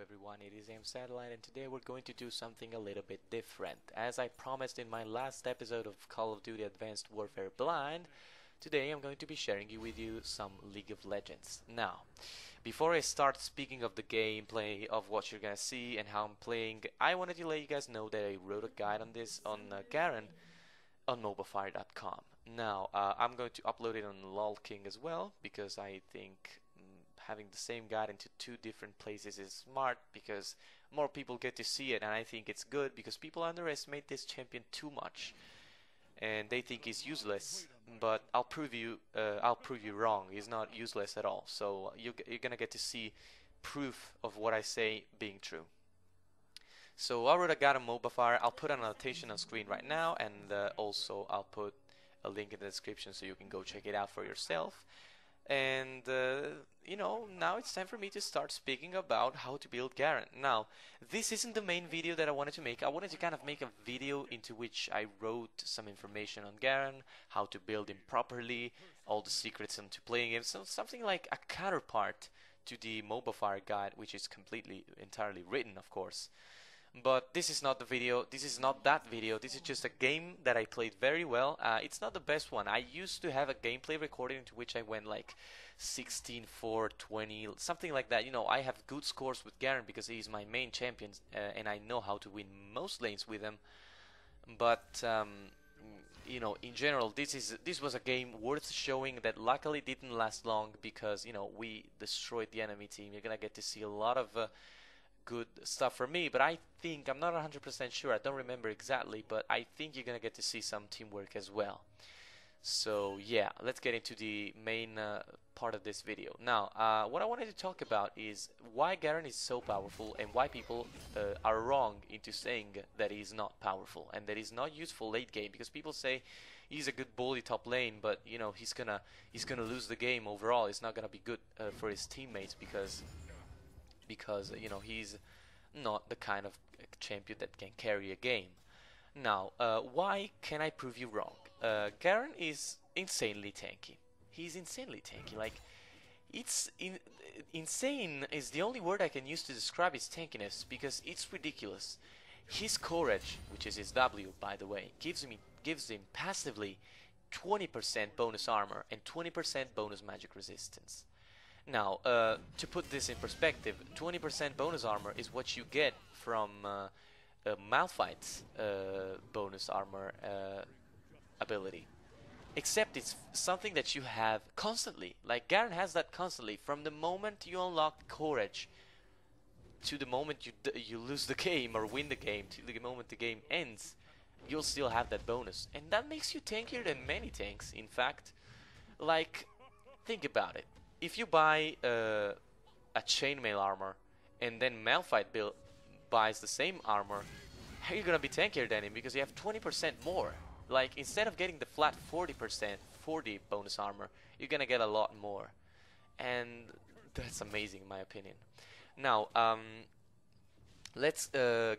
everyone, it is Satellite, and today we're going to do something a little bit different. As I promised in my last episode of Call of Duty Advanced Warfare Blind, today I'm going to be sharing with you some League of Legends. Now, before I start speaking of the gameplay, of what you're gonna see and how I'm playing, I wanted to let you guys know that I wrote a guide on this on Garen on MOBAfire.com. Now, I'm going to upload it on LolKing as well, because I think having the same guide into two different places is smart, because more people get to see it, and I think it's good because people underestimate this champion too much and they think he's useless, but I'll prove you wrong. He's not useless at all. So you're gonna get to see proof of what I say being true. So I wrote a guide on MOBAfire. I'll put an annotation on screen right now, and also I'll put a link in the description so you can go check it out for yourself. And you know, now it's time for me to start speaking about how to build Garen. Now, this isn't the main video that I wanted to make. I wanted to kind of make a video into which I wrote some information on Garen, how to build him properly, all the secrets into playing him, so something like a counterpart to the MOBAfire guide, which is entirely written, of course. But this is not the video, this is not that video, this is just a game that I played very well. It's not the best one. I used to have a gameplay recording into which I went like 16, 4, 20, something like that. You know, I have good scores with Garen because he's my main champion, and I know how to win most lanes with him. But you know, in general, this was a game worth showing that luckily didn't last long, because you know, we destroyed the enemy team. You're gonna get to see a lot of good stuff from me, but I think, I'm not 100% sure, I don't remember exactly, but I think you're gonna get to see some teamwork as well. So yeah, let's get into the main part of this video. Now, what I wanted to talk about is why Garen is so powerful, and why people are wrong into saying that he's not powerful and that he's not useful late game, because people say he's a good bully top lane, but you know, he's gonna lose the game overall. It's not gonna be good for his teammates, because you know, he's not the kind of champion that can carry a game. Now, why can I prove you wrong? Garen is insanely tanky. He's insanely tanky. Like, insane is the only word I can use to describe his tankiness, because it's ridiculous. His courage, which is his W, by the way, gives him passively 20% bonus armor and 20% bonus magic resistance. Now, to put this in perspective, 20% bonus armor is what you get from Malphite's bonus armor ability. Except it's something that you have constantly. Like, Garen has that constantly. From the moment you unlock Courage to the moment you lose the game or win the game, to the moment the game ends, you'll still have that bonus. And that makes you tankier than many tanks, in fact. Like, think about it. If you buy a chainmail armor and then Malphite buys the same armor, how are you gonna be tankier than him? Because you have 20% more. Like, instead of getting the flat 40 bonus armor, you're gonna get a lot more, and that's amazing in my opinion. Now, let's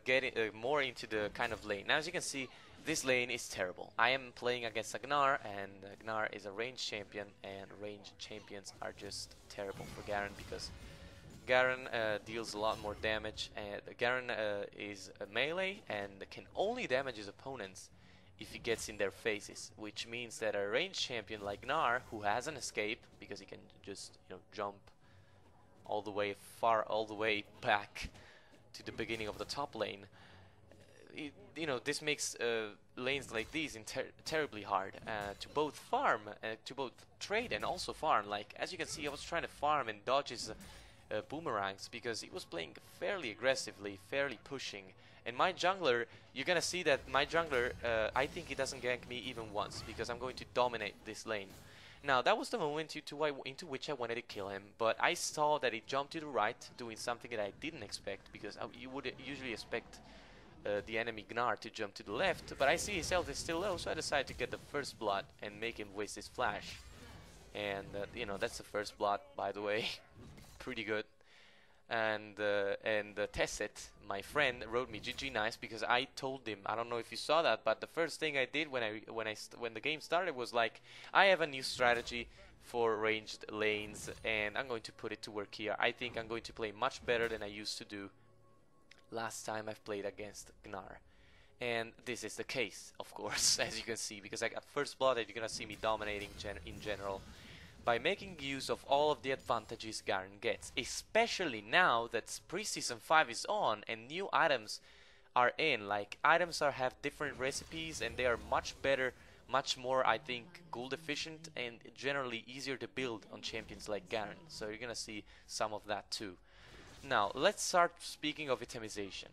get more into the kind of lane. Now, as you can see, this lane is terrible. I am playing against Gnar, and Gnar is a ranged champion, and ranged champions are just terrible for Garen, because Garen deals a lot more damage, and Garen is a melee and can only damage his opponents if he gets in their faces, which means that a ranged champion like Gnar, who has an escape because he can just, you know, jump all the way back to the beginning of the top lane, you know, this makes lanes like these terribly hard to both farm, to both trade and also farm. Like, as you can see, I was trying to farm and dodge his boomerangs because he was playing fairly aggressively, fairly pushing. And my jungler, you're gonna see that my jungler, I think he doesn't gank me even once, because I'm going to dominate this lane. Now, that was the moment into which I wanted to kill him, but I saw that he jumped to the right, doing something that I didn't expect, because you would usually expect the enemy Gnar to jump to the left, but I see his health is still low, so I decided to get the first blood and make him waste his flash. And you know, that's the first blood, by the way. Pretty good. And Tesset, my friend, wrote me GG nice, because I told him, I don't know if you saw that, but the first thing I did when the game started was like, I have a new strategy for ranged lanes, and I'm going to put it to work here. I think I'm going to play much better than I used to do last time I've played against Gnar. And this is the case, of course, as you can see, because I got first blood and you're gonna see me dominating in general by making use of all of the advantages Garen gets, especially now that pre-season 5 is on and new items are in. Like, items have different recipes and they are much better, much more, I think, gold efficient and generally easier to build on champions like Garen. So you're gonna see some of that too. Now, let's start speaking of itemization.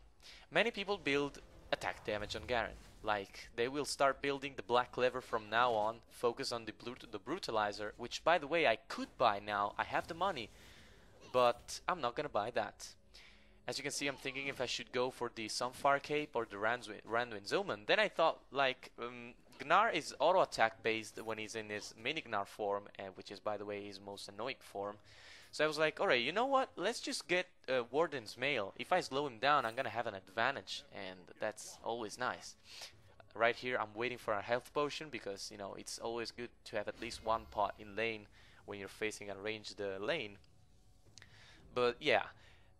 Many people build attack damage on Garen. Like, they will start building the black lever from now on, focus on the brutalizer, which by the way I could buy now, I have the money, but I'm not gonna buy that. As you can see, I'm thinking if I should go for the Sunfire Cape or the Randuin's Omen. Then I thought, like, Gnar is auto attack based when he's in his mini Gnar form, and which is by the way his most annoying form. So I was like, alright, you know what, let's just get Warden's Mail. If I slow him down, I'm gonna have an advantage, and that's always nice. Right here, I'm waiting for a health potion, because, you know, it's always good to have at least one pot in lane when you're facing a ranged lane. But yeah,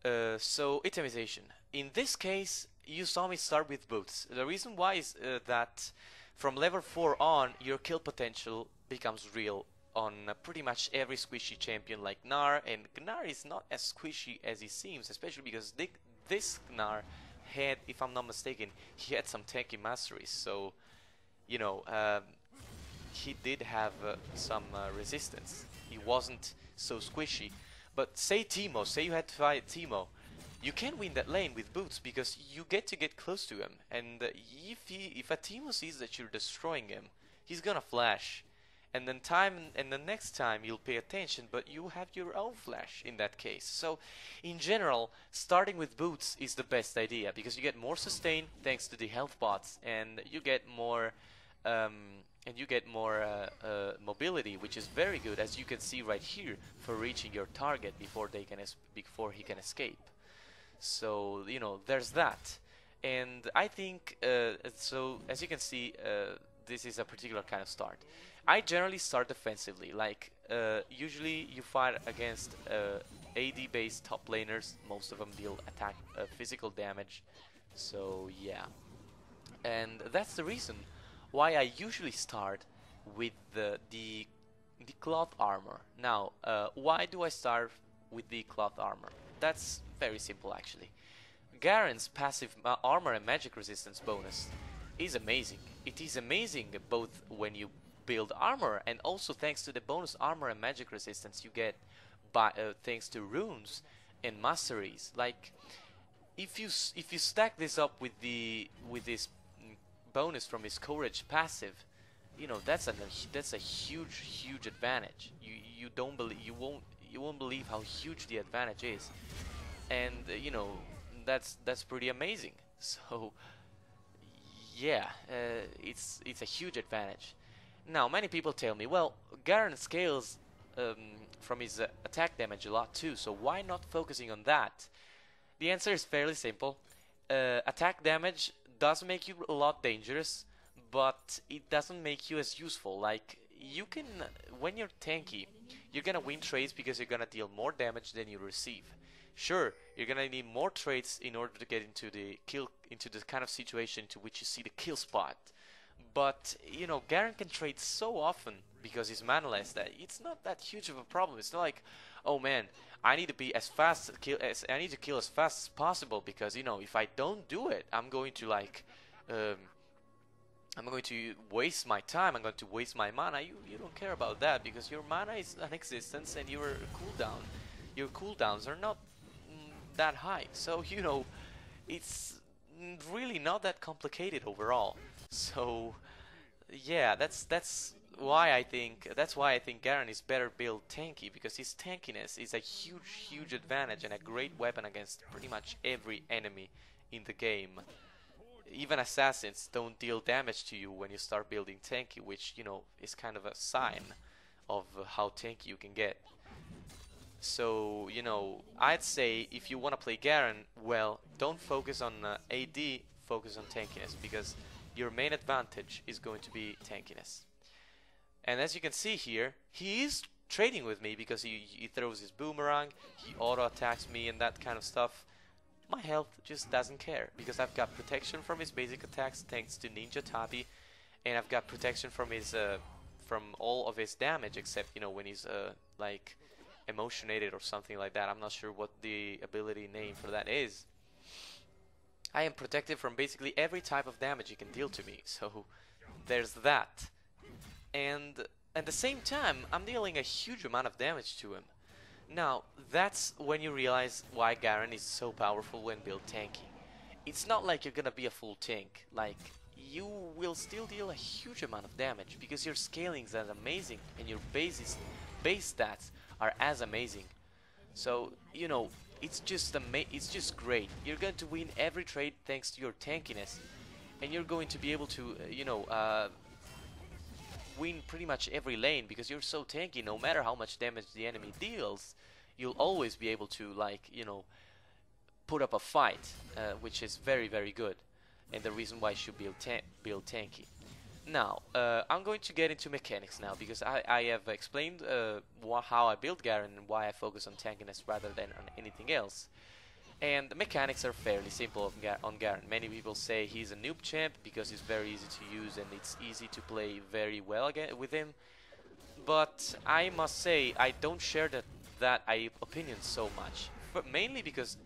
so itemization. In this case, you saw me start with boots. The reason why is that from level 4 on, your kill potential becomes real on pretty much every squishy champion like Gnar, and Gnar is not as squishy as he seems, especially because this Gnar had, if I'm not mistaken, he had some tanky masteries, so, you know, he did have some resistance. He wasn't so squishy. But say Teemo, say you had to fight Teemo, you can win that lane with boots because you get to get close to him, and if a Teemo sees that you're destroying him, he's gonna flash. And then the next time you'll pay attention, but you have your own flash in that case. So in general, starting with boots is the best idea because you get more sustain thanks to the health bots, and you get more mobility, which is very good, as you can see right here, for reaching your target before he can escape. So, you know, there's that. And I think so as you can see, this is a particular kind of start. I generally start defensively, like usually you fight against AD based top laners. Most of them deal attack physical damage, so yeah, and that's the reason why I usually start with the cloth armor. Now, why do I start with the cloth armor? That's very simple actually. Garen's passive armor and magic resistance bonus is amazing. It is amazing both when you build armor and also thanks to the bonus armor and magic resistance you get by thanks to runes and masteries. Like, if you stack this up with this bonus from his courage passive, you know, that's a huge advantage. You won't believe how huge the advantage is, and you know, that's pretty amazing. So yeah, it's a huge advantage. Now, many people tell me, well, Garen scales from his attack damage a lot too, so why not focusing on that? The answer is fairly simple. Attack damage does make you a lot dangerous, but it doesn't make you as useful. Like, you can, when you're tanky, you're gonna win trades because you're gonna deal more damage than you receive. Sure, you're gonna need more trades in order to get into the kind of situation to which you see the kill spot. But, you know, Garen can trade so often because he's manaless that it's not that huge of a problem. It's not like, oh man, I need to be as fast I need to kill as fast as possible because, you know, if I don't do it, I'm going to like I'm going to waste my time. I'm going to waste my mana. You don't care about that because your mana is non-existent and your cooldowns are not that high. So, you know, it's really not that complicated overall. So yeah, that's why I think Garen is better built tanky, because his tankiness is a huge advantage and a great weapon against pretty much every enemy in the game. Even assassins don't deal damage to you when you start building tanky, which, you know, is kind of a sign of how tanky you can get. So, you know, I'd say if you want to play Garen, well, don't focus on AD, focus on tankiness, because your main advantage is going to be tankiness. And as you can see here, he is trading with me because he throws his boomerang, he auto attacks me and that kind of stuff. My health just doesn't care because I've got protection from his basic attacks thanks to Ninja Tabi, and I've got protection from his from all of his damage except, you know, when he's like emotionated or something like that. I'm not sure what the ability name for that is. I am protected from basically every type of damage he can deal to me, so there's that. And at the same time, I'm dealing a huge amount of damage to him. Now, that's when you realize why Garen is so powerful when built tanky. It's not like you're gonna be a full tank. Like, you will still deal a huge amount of damage because your scalings are amazing and your base stats are as amazing. So, you know, it's just great. You're going to win every trade thanks to your tankiness, and you're going to be able to, win pretty much every lane because you're so tanky. No matter how much damage the enemy deals, you'll always be able to, like, you know, put up a fight, which is very, very good, and the reason why you should build tanky. Now, I'm going to get into mechanics now because I have explained how I build Garen and why I focus on tankiness rather than on anything else. And the mechanics are fairly simple on Garen. Many people say he's a noob champ because he's very easy to use and it's easy to play very well with him. But I must say I don't share that opinion so much. But mainly because,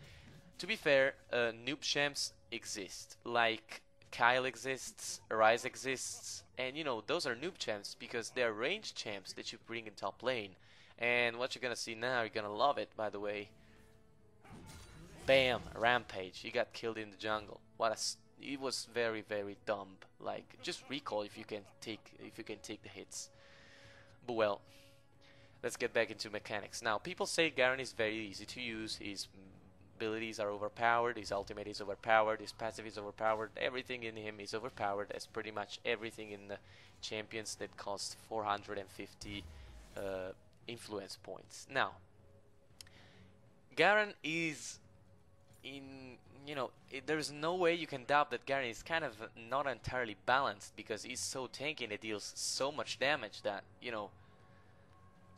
to be fair, noob champs exist. Like Kyle exists, Ryze exists, and you know, those are noob champs because they're range champs that you bring in top lane. And what you're gonna see now, you're gonna love it, by the way. Bam! Rampage. He got killed in the jungle. It was very, very dumb. Like, just recall if you can take the hits. But well, let's get back into mechanics. Now, people say Garen is very easy to use. His abilities are overpowered. His ultimate is overpowered. His passive is overpowered. Everything in him is overpowered, as pretty much everything in the champions that cost 450 influence points. Now, Garen is there's no way you can doubt that Garen is kind of not entirely balanced because he's so tanky and it deals so much damage that, you know,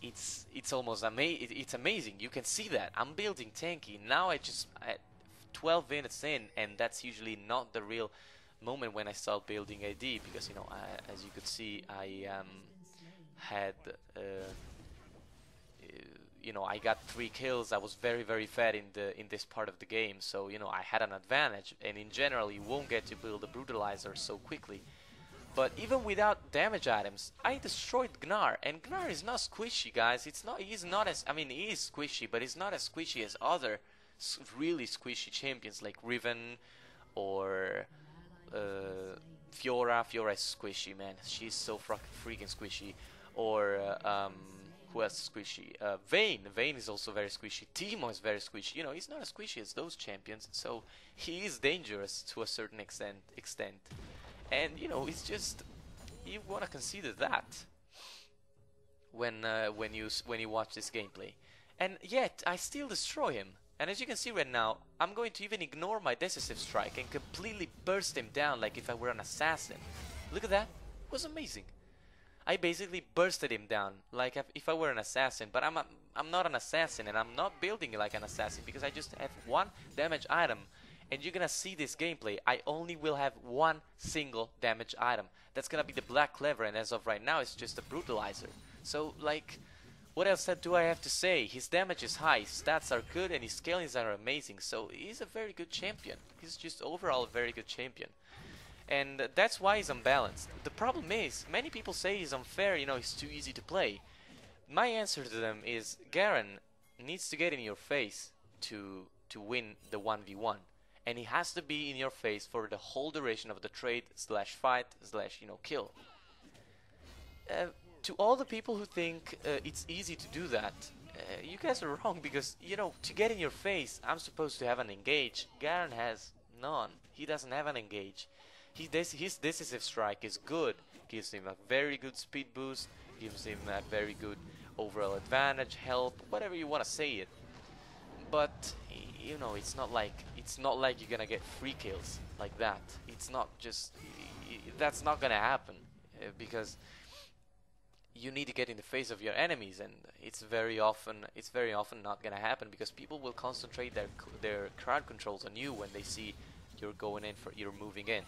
it's almost it's amazing. You can see that I'm building tanky now. At 12 minutes in, and that's usually not the real moment when I start building AD because, you know, as you could see, I had you know, I got 3 kills. I was very, very fat in this part of the game, so, you know, I had an advantage. And in general, you won't get to build a brutalizer so quickly. But even without damage items, I destroyed Gnar, and Gnar is not squishy, guys. He's not as, I mean, he is squishy, but he's not as squishy as other really squishy champions like Riven or Fiora. Fiora is squishy, man. She's so freaking squishy. Or who else is squishy? Vayne. Vayne is also very squishy. Teemo is very squishy. You know, he's not as squishy as those champions, so he is dangerous to a certain extent. And, you know, it's just, you want to consider that when you watch this gameplay. And yet, I still destroy him. And as you can see right now, I'm going to even ignore my decisive strike and completely burst him down like if I were an assassin. Look at that. It was amazing. I basically bursted him down like if I were an assassin, but I'm not an assassin, and I'm not building like an assassin because I just have 1 damage item. And you're gonna see this gameplay, I only will have 1 single damage item. That's gonna be the Black Cleaver, and as of right now it's just a brutalizer. So, like, what else do I have to say? His damage is high, his stats are good, and his scalings are amazing. So he's a very good champion. He's just overall a very good champion. And that's why he's unbalanced. The problem is, many people say he's unfair, you know, he's too easy to play. My answer to them is, Garen needs to get in your face to win the 1v1. And he has to be in your face for the whole duration of the trade / fight / you know, kill. To all the people who think it's easy to do that, you guys are wrong because, you know, to get in your face, I'm supposed to have an engage. Garen has none. He doesn't have an engage. His decisive strike is good, gives him a very good speed boost, gives him a very good overall advantage, help, whatever you want to say it. But you know, it's not like you're gonna get free kills like that. It's not just, that's not gonna happen because you need to get in the face of your enemies, and it's very often not gonna happen because people will concentrate their crowd controls on you when they see you're moving in.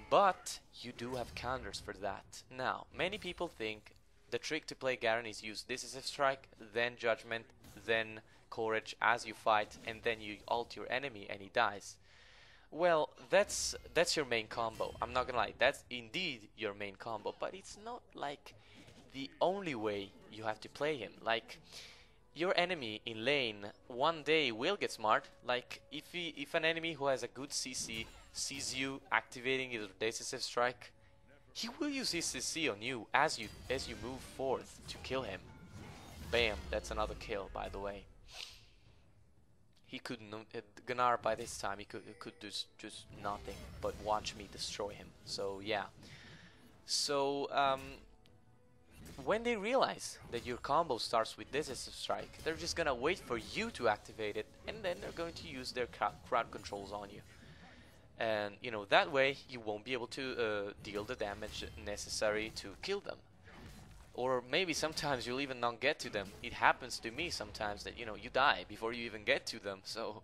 But you do have counters for that. Now, many people think the trick to play Garen is use Decisive Strike, then Judgment, then Courage as you fight, and then you ult your enemy and he dies. Well, that's your main combo. I'm not gonna lie, that's indeed your main combo, but it's not like the only way you have to play him. Like, your enemy in lane one day will get smart. Like, if an enemy who has a good CC sees you activating your Decisive Strike, he will use his CC on you as you move forth to kill him. Bam, that's another kill, by the way. He could Gunnar by this time he could do just nothing but watch me destroy him. So yeah. So when they realize that your combo starts with Decisive Strike, they're just gonna wait for you to activate it, and then they're going to use their crowd controls on you. And you know, that way you won't be able to deal the damage necessary to kill them. Or maybe sometimes you'll even not get to them. It happens to me sometimes that, you know, you die before you even get to them. So,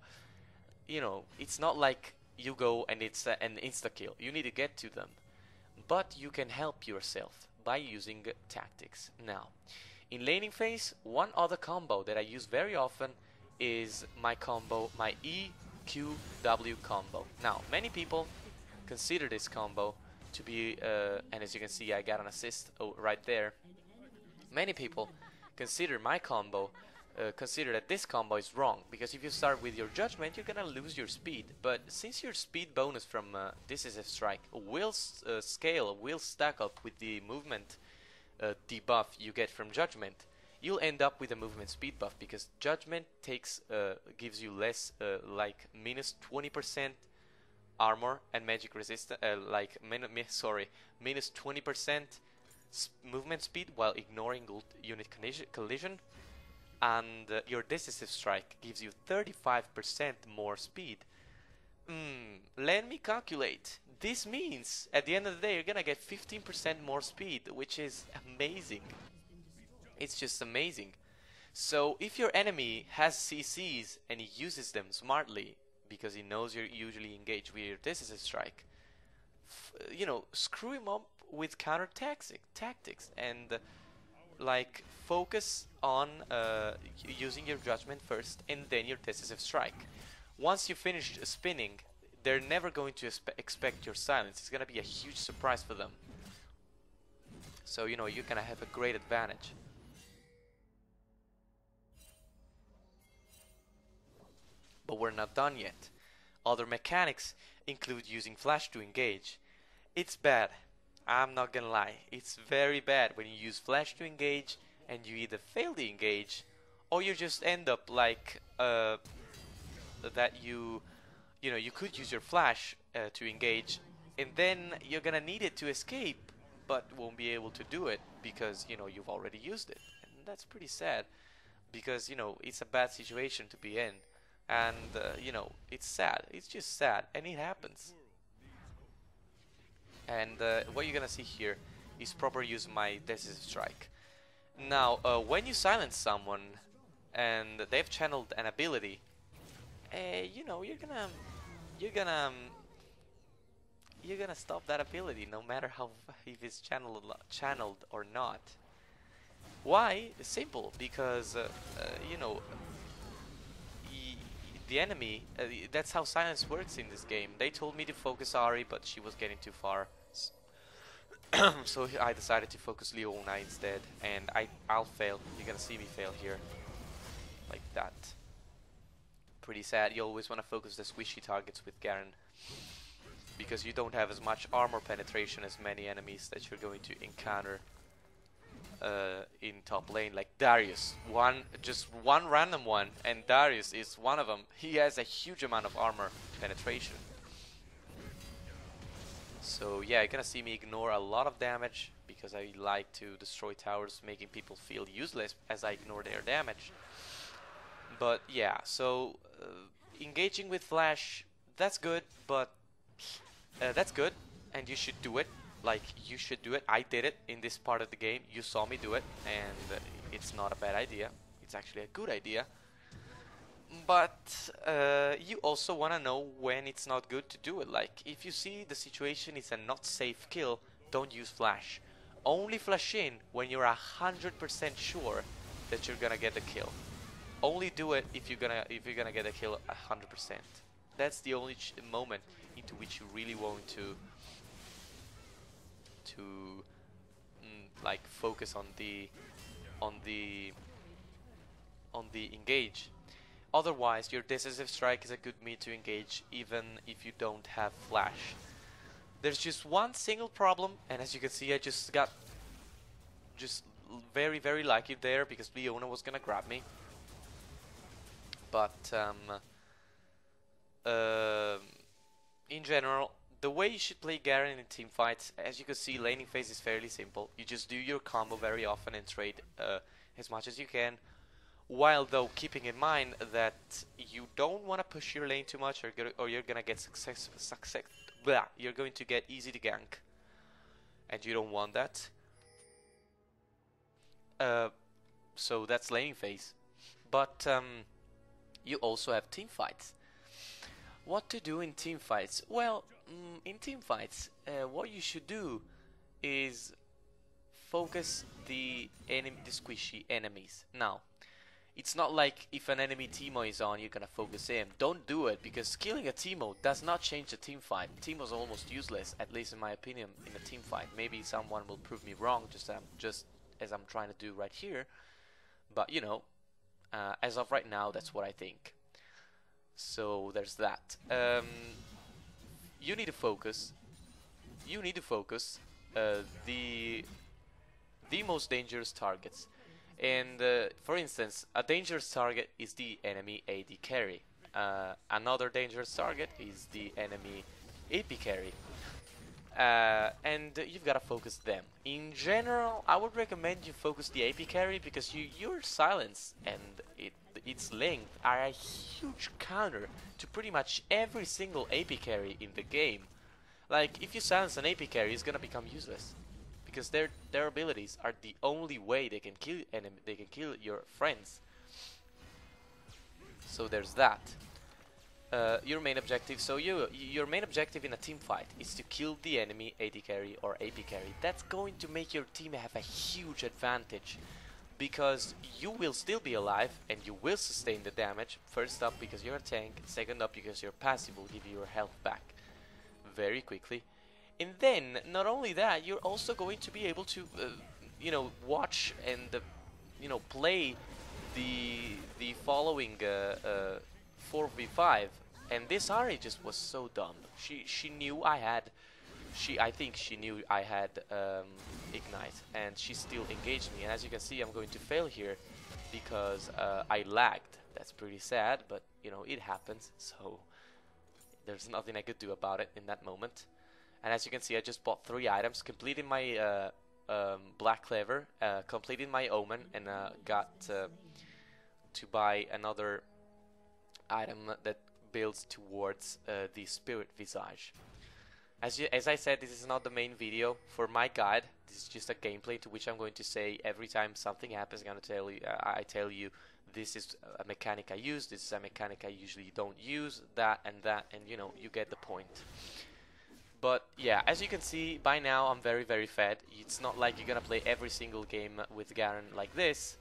you know, it's not like you go and it's an insta-kill. You need to get to them. But you can help yourself by using tactics. Now, in laning phase, one other combo that I use very often is my EQW combo. Now, many people consider this combo to be, and as you can see, I got an assist right there. Many people consider my combo, consider that this combo is wrong, because if you start with your Judgment, you're gonna lose your speed. But since your speed bonus from Decisive Strike will stack up with the movement debuff you get from Judgment, you'll end up with a movement speed buff, because Judgment gives you less, like minus 20% armor and magic resistance, minus 20% movement speed while ignoring unit collision, and your Decisive Strike gives you 35% more speed. Let me calculate. This means at the end of the day you're gonna get 15% more speed, which is amazing. It's just amazing. So if your enemy has CCs and he uses them smartly, because he knows you're usually engaged with your Decisive Strike, you know, screw him up with counter tactics and like focus on using your Judgment first and then your Decisive Strike. Once you finish spinning, they're never going to expect your silence. It's gonna be a huge surprise for them. So you know, you're gonna have a great advantage. But we're not done yet. Other mechanics include using flash to engage. It's bad. I'm not gonna lie, it's very bad when you use flash to engage and you either fail to engage or you just end up like that you know, you could use your flash to engage and then you're gonna need it to escape but won't be able to do it because, you know, you've already used it. And that's pretty sad because, you know, it's a bad situation to be in, and you know, it's sad. It's just sad, and it happens. And what you're gonna see here is proper use of my Decisive Strike. Now, when you silence someone and they've channeled an ability, you know, you're gonna stop that ability no matter how if it's channeled or not. Why? It's simple, because you know, the enemy, that's how silence works in this game. They told me to focus Ari, but she was getting too far. So I decided to focus Leona instead, and I'll fail. You're gonna see me fail here. Like that. Pretty sad. You always want to focus the squishy targets with Garen, because you don't have as much armor penetration as many enemies that you're going to encounter in top lane, like Darius. Just one random one, and Darius is one of them. He has a huge amount of armor penetration. So yeah, you're gonna see me ignore a lot of damage because I like to destroy towers, making people feel useless as I ignore their damage. But yeah, so engaging with flash, that's good, but that's good, and you should do it. like, you should do it. I did it in this part of the game. You saw me do it, and it's not a bad idea. It's actually a good idea. But you also want to know when it's not good to do it. Like, if you see the situation is a not safe kill, don't use flash. Only flash in when you're 100% sure that you're gonna get the kill. Only do it if you're gonna get a kill 100%. That's the only moment into which you really want to like focus on the engage. Otherwise, your decisive strike is a good meat to engage even if you don't have flash. There's just one single problem, and as you can see, I just got very, very lucky there because Leona was gonna grab me. But in general, the way you should play Garen in team fights, as you can see, laning phase is fairly simple. You just do your combo very often and trade as much as you can, while though keeping in mind that you don't want to push your lane too much, or you're gonna get you're going to get easy to gank, and you don't want that. So that's laning phase. But you also have team fights. What to do in team fights? Well, in team fights, what you should do is focus the squishy enemies. Now, it's not like if an enemy Teemo is on, you're gonna focus him. Don't do it, because killing a Teemo does not change the team fight. Teemo's almost useless, at least in my opinion, in a team fight. Maybe someone will prove me wrong, just as I'm trying to do right here. But you know, as of right now, that's what I think. So there's that. You need to focus. You need to focus the most dangerous targets. And for instance, a dangerous target is the enemy AD carry. Another dangerous target is the enemy AP carry. And you've got to focus them. In general, I would recommend you focus the AP carry because your silence and its length are a huge counter to pretty much every single AP carry in the game. Like, if you silence an AP carry, it's gonna become useless because their abilities are the only way they can kill your friends. So there's that. Your main objective. So your main objective in a team fight is to kill the enemy AD carry or AP carry. That's going to make your team have a huge advantage, because you will still be alive and you will sustain the damage. First up, because you're a tank. Second up, because your passive will give you your health back very quickly. And then, not only that, you're also going to be able to, you know, watch and play the following 4v5. And this Ari just was so dumb. She knew I had. I think she knew I had Ignite, and she still engaged me. And as you can see, I'm going to fail here because I lagged. That's pretty sad, but you know, it happens. So there's nothing I could do about it in that moment. And as you can see, I just bought 3 items, completed my Black Cleaver, completed my Omen, and got to buy another item that builds towards the Spirit Visage. As I said, this is not the main video for my guide. This is just a gameplay to which I'm going to say every time something happens. I'm going to tell you, I tell you, this is a mechanic I use. This is a mechanic I usually don't use. That, and you know, you get the point. But yeah, as you can see by now, I'm very, very fed. It's not like you're gonna play every single game with Garen like this,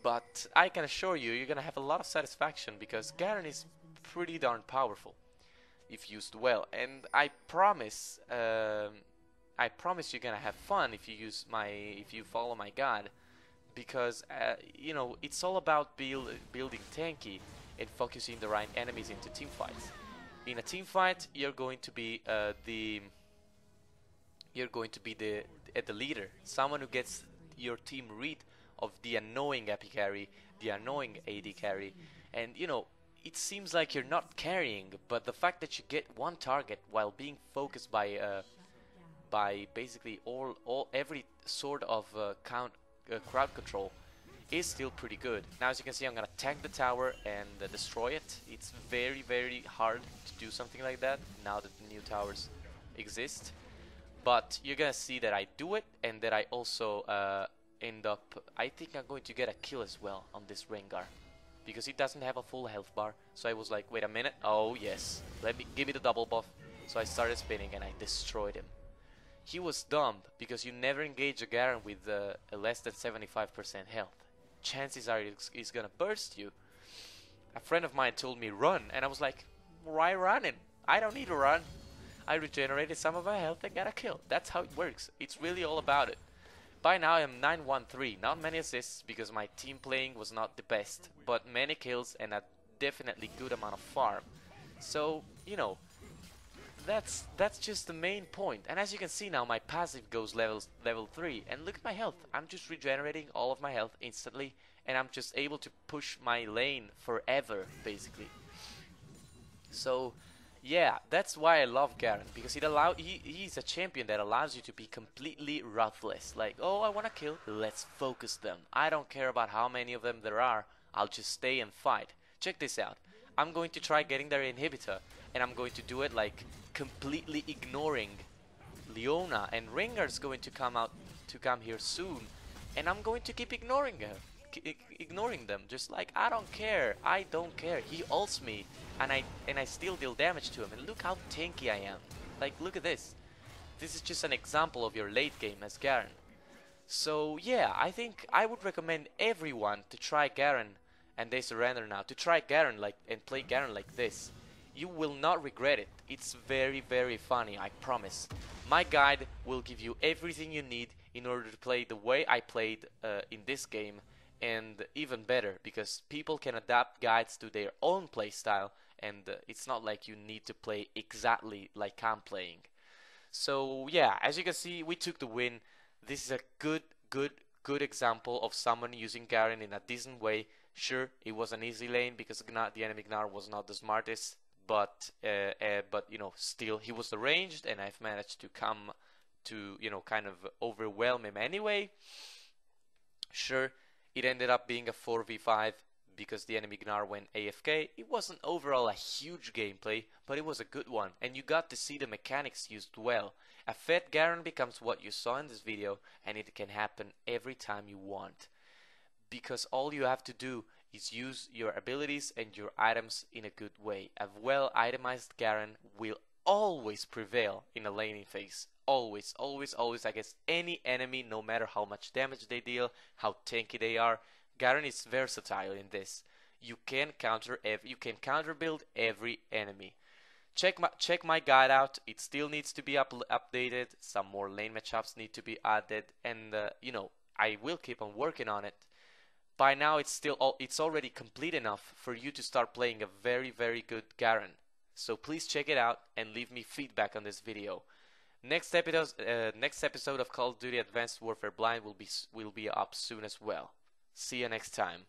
but I can assure you, you're gonna have a lot of satisfaction because Garen is pretty darn powerful if used well. And I promise you're gonna have fun if you follow my guide, because you know, it's all about building tanky and focusing the right enemies into team fights. In a team fight, you're going to be the leader, someone who gets your team rid of the annoying AP carry, the annoying AD carry, and you know, it seems like you're not carrying, but the fact that you get one target while being focused by basically every sort of crowd control is still pretty good. Now, as you can see, I'm gonna tank the tower and destroy it. It's very, very hard to do something like that now that the new towers exist. But you're gonna see that I do it, and that I also end up, I think I'm going to get a kill as well on this Rengar, because he doesn't have a full health bar. So I was like, wait a minute, oh yes, give me the double buff. So I started spinning and I destroyed him. He was dumb, because you never engage a Garen with a less than 75% health. Chances are he's gonna burst you. A friend of mine told me run, and I was like, why running? I don't need to run. I regenerated some of my health and got a kill. That's how it works. It's really all about it. By now I am 9-1-3. Not many assists because my team playing was not the best, but many kills and a definitely good amount of farm. So, you know, that's just the main point. And as you can see now, my passive goes level 3, and look at my health. I'm just regenerating all of my health instantly, and I'm just able to push my lane forever, basically. So yeah, that's why I love Garen, because he's a champion that allows you to be completely ruthless. Like, oh, I want to kill, let's focus them. I don't care about how many of them there are, I'll just stay and fight. Check this out. I'm going to try getting their inhibitor, and I'm going to do it like completely ignoring Leona, and Rengar's going to come here soon, and I'm going to keep ignoring them, just like I don't care. He ults me, and I still deal damage to him, and look how tanky I am. Like, look at this. This is just an example of your late game as Garen. So yeah, I think I would recommend everyone to try Garen, and they surrender now, to try Garen and play Garen like this. You will not regret it. It's very, very funny, I promise. My guide will give you everything you need in order to play the way I played in this game, and even better, because people can adapt guides to their own playstyle, and it's not like you need to play exactly like I'm playing. So yeah, as you can see, we took the win. This is a good example of someone using Garen in a decent way. Sure, it was an easy lane because the enemy Gnar was not the smartest, but you know, still he was arranged, and I've managed to come to, you know, kind of overwhelm him anyway. Sure, it ended up being a 4v5 because the enemy Gnar went AFK. It wasn't overall a huge gameplay, but it was a good one, and you got to see the mechanics used well. A fed Garen becomes what you saw in this video, and it can happen every time you want, because all you have to do is use your abilities and your items in a good way. A well itemized Garen will always prevail in a laning phase. Always, always, always against any enemy, no matter how much damage they deal, how tanky they are. Garen is versatile in this. You can counter build every enemy. Check my guide out. It still needs to be updated. Some more lane matchups need to be added, and you know, I will keep on working on it. By now, it's already complete enough for you to start playing a very, very good Garen. So please check it out and leave me feedback on this video. Next episode of Call of Duty Advanced Warfare Blind will be up soon as well. See you next time.